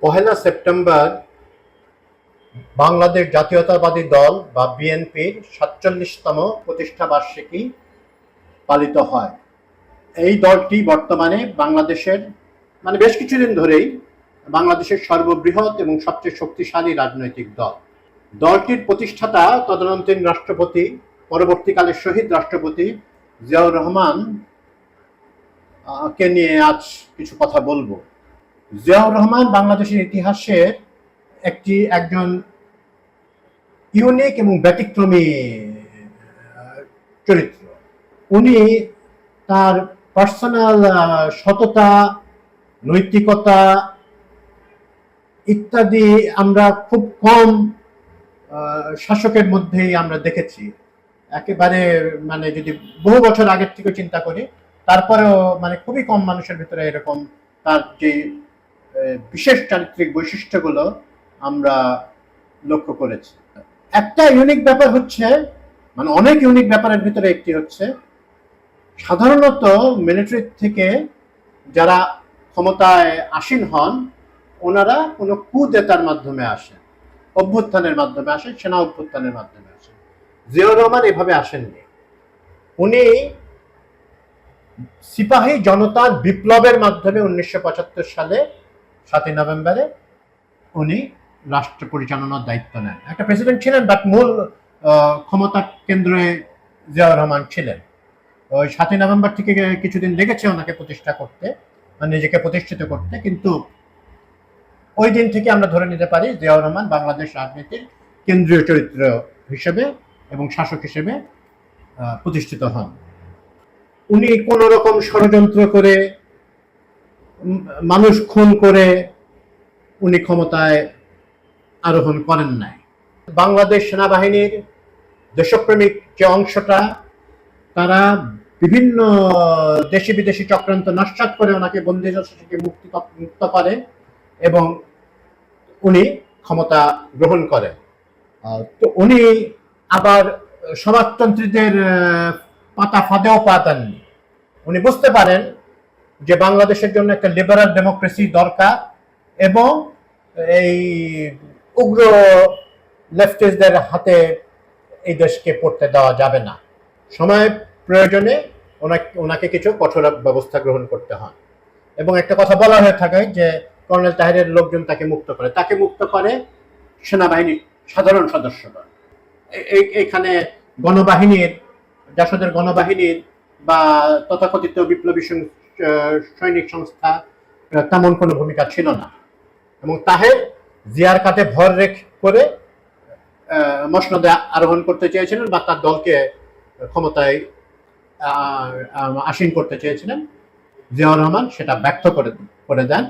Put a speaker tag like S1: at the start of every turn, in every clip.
S1: পহেলা September Bangladesh জাতীয়তাবাদী দল বা বিএনপির ৪৭তম প্রতিষ্ঠা বার্ষিকী পালিত হয়। এই দলটি বর্তমানে বাংলাদেশের বেশ কিছুদিন ধরেই বাংলাদেশের সর্ববৃহৎ এবং সবচেয়ে শক্তিশালী রাজনৈতিক দল। দলটির প্রতিষ্ঠাতা তদানীন্তন রাষ্ট্রপতি, পরবর্তীকালে শহীদ রাষ্ট্রপতি জিয়াউর রহমান কে নিয়ে আজ কিছু কথা বলবো। জিয়াউর রহমান বাংলাদেশের ইতিহাসের একজন ইউনিক এবং ব্যতিক্রমী চরিত্র। উনি তার পার্সোনাল সততা, নৈতিকতা ইত্যাদি আমরা খুব কম শাসকের মধ্যেই আমরা দেখেছি। একেবারে যদি বহু বছর আগের থেকে চিন্তা করি, তারপরেও খুবই কম মানুষের ভিতরে এরকম তার যে বিশেষ চারিত্রিক বৈশিষ্ট্যগুলো আমরা লক্ষ্য করেছি। একটা ইউনিক ব্যাপার হচ্ছে, অনেক ইউনিক ব্যাপারের ভিতরে একটি হচ্ছে, সাধারণত মিলিটারি থেকে যারা ক্ষমতায় আসীন হন, ওনারা কোনো কুদেতার মাধ্যমে আসেন, অভ্যুত্থানের মাধ্যমে আসেন, সেনা অভ্যুত্থানের মাধ্যমে আসেন। জিয়াউর রহমান এভাবে আসেননি। উনি সিপাহী জনতার বিপ্লবের মাধ্যমে ১৯৭৫ সালে ৭ই নভেম্বরে উনি রাষ্ট্র পরিচালনার দায়িত্ব নেন। একটা প্রেসিডেন্ট ছিলেন, বাট মূল ক্ষমতা কেন্দ্রে জিয়াউর রহমান ছিলেন। ওই ৭ই নভেম্বর থেকে কিছুদিন লেগেছে ওনাকে প্রতিষ্ঠা করতে, নিজেকে প্রতিষ্ঠিত করতে, কিন্তু ওই দিন থেকে আমরা ধরে নিতে পারি জিয়াউর রহমান বাংলাদেশ রাজনীতির কেন্দ্রীয় চরিত্র হিসেবে এবং শাসক হিসেবে প্রতিষ্ঠিত হন। উনি কোন রকম ষড়যন্ত্র করে, মানুষ খুন করে উনি ক্ষমতায় আরোহণ করেন নাই। বাংলাদেশ সেনাবাহিনীর দেশপ্রেমিক যে অংশটা, তারা বিভিন্ন দেশি বিদেশি চক্রান্ত নস্যাৎ করে ওনাকে বন্দিদশা থেকে মুক্ত করে এবং উনি ক্ষমতা গ্রহণ করেন। তো উনি আবার সমাজতন্ত্রীদের পাতা ফাঁদেও পা দেননি। উনি বুঝতে পারেন যে বাংলাদেশের জন্য একটা লিবারাল ডেমোক্রেসি দরকার এবং এই উগ্র লেফটিস্টদের হাতে এই দেশকে পড়তে দেওয়া যাবে না। সময় প্রয়োজনে ওনাকে কিছু কঠোর ব্যবস্থা গ্রহণ করতে হয়। এবং একটা কথা বলা হয়ে থাকে যে কর্নেল তাহেরের লোকজন তাকে মুক্ত করে সেনাবাহিনীর সাধারণ সদস্যরা। এখানে গণবাহিনীর, জাসদের গণবাহিনীর বা তথাকথিত বিপ্লবী সৈনিক সংস্থা তেমন কোনো ভূমিকা ছিল না। এবং তাহের জিয়ার কাঁধে ভর করে মসনদে আরোহণ করতে চেয়েছিলেন বা তার দলকে ক্ষমতায় আসীন করতে চেয়েছিলেন। জিয়াউর রহমান সেটা ব্যর্থ করে দেন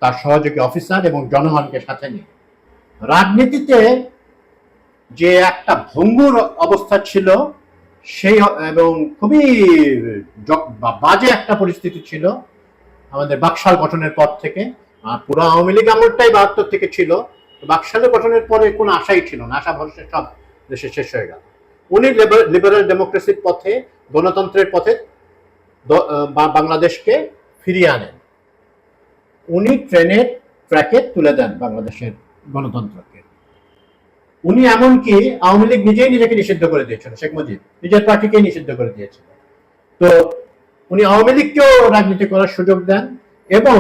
S1: তার সহযোগী অফিসার এবং জনগণকে সাথে নিয়ে। রাজনীতিতে যে একটা ভঙ্গুর অবস্থা ছিল সেই এবং খুবই বাজে একটা পরিস্থিতি ছিল আমাদের বাকশাল গঠনের পর থেকে। পুরো আওয়ামী লীগ আমলটাই ৭২ থেকে ছিল। বাকশালের গঠনের পরে কোনো আশাই ছিল না, আশা ভরসা সব দেশে শেষ হয়ে গেল। উনি লিবারাল ডেমোক্রেসির পথে, গণতন্ত্রের পথে বাংলাদেশকে ফিরিয়ে আনেন। উনি ট্রেনের ট্র্যাকে তুলে দেন বাংলাদেশের গণতন্ত্রকে। উনি এমনকি আওয়ামী লীগ নিজেই নিজেকে নিষিদ্ধ করে দিয়েছিল, শেখ মুজিব নিজের পার্টিকেই নিষিদ্ধ করে দিয়েছিল। তো উনি আওয়ামী লীগকেও রাজনীতি করার সুযোগ দেন এবং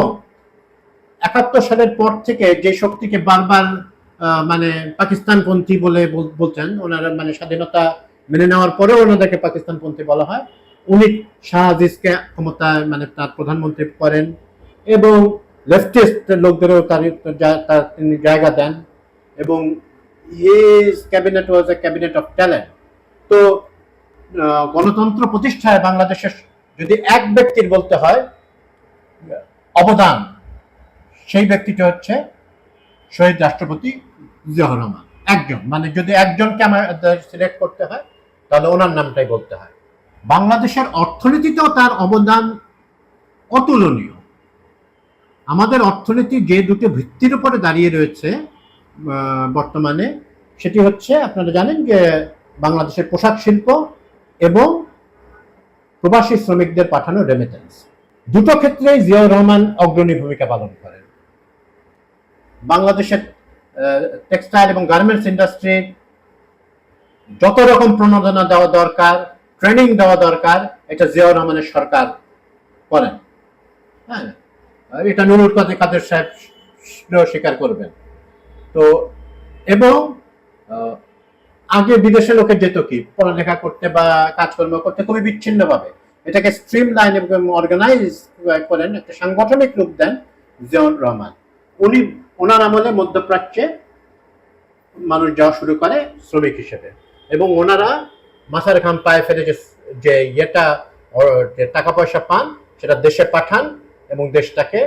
S1: ৭১ সালের পর থেকে যে শক্তিকে বারবার পাকিস্তানপন্থী বলে বলতেন, ওনারা স্বাধীনতা মেনে নেওয়ার পরেও ওনাদেরকে পাকিস্তানপন্থী বলা হয়, উনি শাহ আজিজকে ক্ষমতায় তার প্রধানমন্ত্রী করেন এবং লেফটিস্ট লোকদেরও তিনি জায়গা দেন এবং his cabinet was a cabinet of talent. তো গণতন্ত্র প্রতিষ্ঠায় বাংলাদেশের যদি এক ব্যক্তির বলতে হয় অবদান, সেই ব্যক্তিটা হচ্ছে শহীদ রাষ্ট্রপতি জিয়াউর রহমান। একজন যদি একজনকে আমাদের সিলেক্ট করতে হয় তাহলে ওনার নামটাই বলতে হয়। বাংলাদেশের অর্থনীতিতেও তার অবদান অতুলনীয়। আমাদের অর্থনীতি যে দুটো ভিত্তির উপরে দাঁড়িয়ে রয়েছে বর্তমানে, সেটি হচ্ছে, আপনারা জানেন যে বাংলাদেশের পোশাক শিল্প এবং প্রবাসী শ্রমিকদের পাঠানো রেমিটেন্স, দুটো ক্ষেত্রেই জিয়াউর রহমান অগ্রণী ভূমিকা পালন করেন। বাংলাদেশের টেক্সটাইল এবং গার্মেন্টস ইন্ডাস্ট্রির যত রকম প্রণোদনা দেওয়া দরকার, ট্রেনিং দেওয়া দরকার, এটা জিয়াউর রহমানের সরকার করেন। হ্যাঁ, এটা নুরুল কাদের সাহেব স্বীকার করবেন। তো এবং আগে বিদেশে লোকে যেত কি পড়ালেখা করতে বা কাজকর্ম করতে খুবই বিচ্ছিন্নভাবে, এটাকে স্ট্রিম লাইন এবং অর্গানাইজ করেন, একটা সাংগঠনিক রূপ দেন জিয়াউর রহমান। ওনার আমলে মধ্যপ্রাচ্যে মানুষ যাওয়া শুরু করে শ্রমিক হিসেবে, এবং ওনারা মাথার ঘাম পায়ে ফেলে যে ইয়েটা টাকা পয়সা পান সেটা দেশে পাঠান এবং দেশটাকে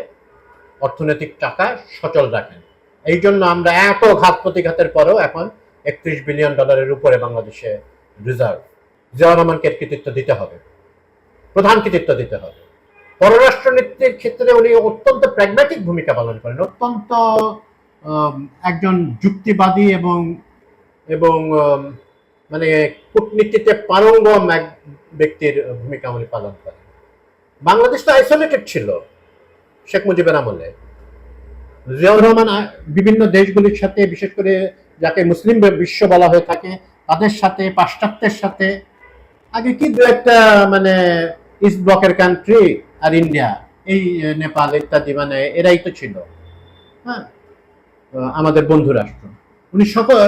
S1: অর্থনৈতিক টাকা সচল রাখেন। এই জন্য আমরা এত ঘাত প্রতিঘাতের পরেও এখন $31 বিলিয়ন উপরে বাংলাদেশে রিজার্ভ। জিয়াউর রহমানকে কৃতিত্ব দিতে হবে, প্রধান কৃতিত্ব দিতে হবে। পররাষ্ট্রনীতির ক্ষেত্রে উনি অত্যন্ত প্র্যাগম্যাটিক ভূমিকা পালন করেন, অত্যন্ত একজন যুক্তিবাদী এবং এবং মানে কূটনীতিতে পারঙ্গম এক ব্যক্তির ভূমিকা উনি পালন করেন। বাংলাদেশ তো আইসোলেটেড ছিল শেখ মুজিবের আমলে। জিয়াউর রহমান বিভিন্ন দেশগুলির সাথে, বিশেষ করে যাকে মুসলিম বিশ্ব বলা হয়ে থাকে, তাদের সাথে, পাশ্চাত্যের সাথে, আগে কি দু একটা মানে ইস্ট ব্লকের কান্ট্রি আর ইন্ডিয়া, এই নেপাল ইত্যাদি, মানে এরাই তো ছিল হ্যাঁ আমাদের বন্ধু রাষ্ট্র। উনি সকল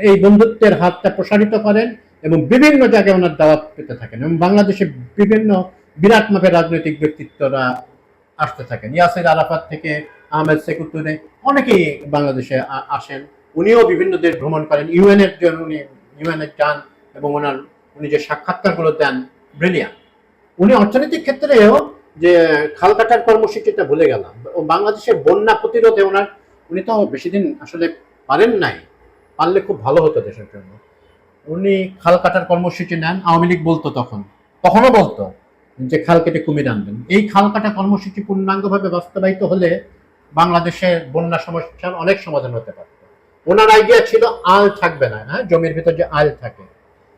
S1: এই বন্ধুত্বের হাতটা প্রসারিত করেন এবং বিভিন্ন জায়গায় ওনার দাওয়াত পেতে থাকেন, এবং বাংলাদেশে বিভিন্ন বিরাট মাপের রাজনৈতিক ব্যক্তিত্বরা আসতে থাকেন। ইয়াসির আরাফাত থেকে আহমেদ সেকুতুরে অনেকেই বাংলাদেশে আসেন। উনিও বিভিন্ন দেশ ভ্রমণ করেন, ইউএনের জন্য উনি ইউএনে যান এবং উনি যে সাক্ষাৎকারগুলো দেন ব্রিলিয়ান্ট। উনি অর্থনৈতিক ক্ষেত্রেও যে খাল কাটার কর্মসূচিটা ভুলে গেলাম, বাংলাদেশের বন্যা প্রতিরোধে উনি তো বেশি দিন আসলে পারেন নাই, পারলে খুব ভালো হতো দেশের জন্য। উনি খাল কাটার কর্মসূচি নেন, আওয়ামী লীগ বলতো তখনও বলতো যে খাল কেটে কুমির আনবেন। এই খাল কাটা কর্মসূচি পূর্ণাঙ্গভাবে বাস্তবায়িত হলে বাংলাদেশের বন্যা সমস্যার অনেক সমাধান হতে পারত। ওনার আইডিয়া ছিল আল থাকবে না, হ্যাঁ, জমির ভিতর যে আল থাকে,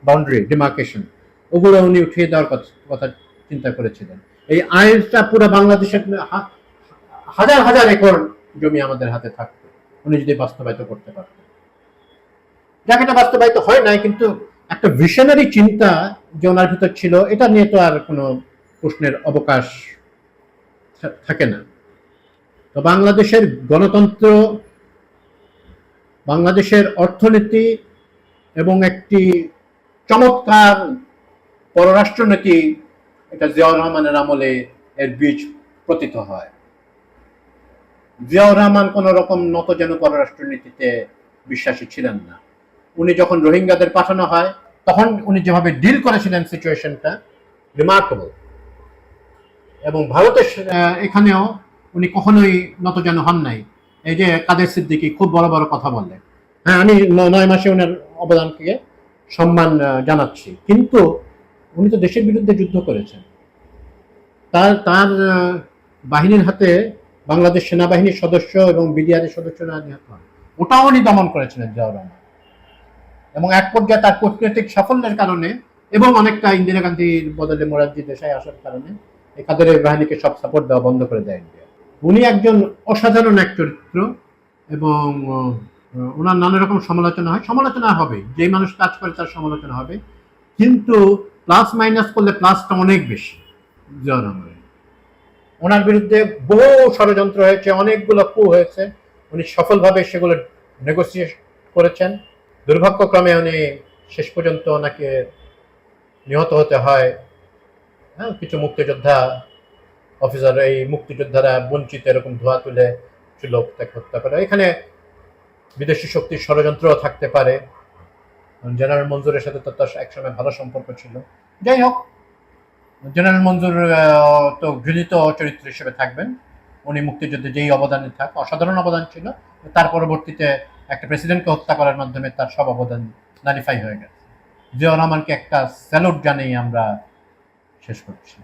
S1: বাউন্ডারি ডিমার্কেশন, ওগুলো উনি উঠিয়ে দেওয়ার কথা চিন্তা করেছিলেন। এই আইলটা পুরো বাংলাদেশের হাজার হাজার একর জমি আমাদের হাতে থাকতো উনি যদি বাস্তবায়িত করতে পারতেন। যাকে বাস্তবায়িত হয় নাই, কিন্তু একটা ভিশনারি চিন্তা যে ওনার ভিতর ছিল, এটা নিয়ে তো আর কোনো প্রশ্নের অবকাশ থাকে না। তো বাংলাদেশের গণতন্ত্র, বাংলাদেশের অর্থনীতি এবং একটি চমৎকার পররাষ্ট্রনীতি, এটা জিয়াউর রহমানের আমলে এর বীজ পতিত হয়। জিয়াউর রহমান কোন রকম নতজানু পররাষ্ট্রনীতিতে বিশ্বাসী ছিলেন না। উনি যখন রোহিঙ্গাদের পাঠানো হয় তখন উনি যেভাবে ডিল করেছিলেন সিচুয়েশনটা রিমার্কেবল, এবং ভারতের এখানেও উনি কখনোই নতজানু হন নাই। এই যে কাদের সিদ্দিকী খুব বড় বড় কথা বললেন, হ্যাঁ আমি 9 মাসে ওনার অবদানকে সম্মান জানাচ্ছি, কিন্তু উনি তো দেশের বিরুদ্ধে যুদ্ধ করেছেন। তার বাহিনীর হাতে বাংলাদেশ সেনাবাহিনীর সদস্য এবং বিডিআরের সদস্যরা নিহত হন, ওটাও উনি দমন করেছিলেন জিয়াউর রহমান। এবং এক পর্যায়ে তার কূটনৈতিক সাফল্যের কারণে এবং অনেকটা ইন্দিরা গান্ধীর বদলে মোরারজি দেশাই আসার কারণে এই কাদের বাহিনীকে সব সাপোর্ট দেওয়া বন্ধ করে দেয় ইন্ডিয়া। উনি একজন অসাধারণ এক চরিত্র, এবং ওনার নানা রকম সমালোচনা হবে, যে মানুষ কাজ করে তার সমালোচনা হবে, কিন্তু প্লাস মাইনাস করলে প্লাসটা অনেক বেশি। জিয়াউর রহমানের ওনার বিরুদ্ধে বহু ষড়যন্ত্র হয়েছে, অনেকগুলো কু হয়েছে, উনি সফলভাবে সেগুলো নেগোসিয়েট করেছেন। দুর্ভাগ্যক্রমে উনি শেষ পর্যন্ত ওনাকে নিহত হতে হয়। হ্যাঁ, কিছু মুক্তিযোদ্ধা অফিসার, এই মুক্তিযোদ্ধারা বঞ্চিত, এরকম ধোয়া তুলে লোক তাকে হত্যা করে। এখানে বিদেশি শক্তির ষড়যন্ত্র থাকতে পারে। জেনারেল মঞ্জুরের সাথে তো তার একসময় ভালো সম্পর্ক ছিল। যাই হোক, জেনারেল মঞ্জুর তো গৃহীত চরিত্র হিসেবে থাকবেন। উনি মুক্তিযুদ্ধে যেই অবদানে থাক, অসাধারণ অবদান ছিল। তার পরবর্তীতে একটা প্রেসিডেন্টকে হত্যা করার মাধ্যমে তার সব অবদান নালিফাই হয়ে গেছে। জিয়াউর রহমানকে একটা স্যালুট জানিয়ে আমরা শেষ করছি।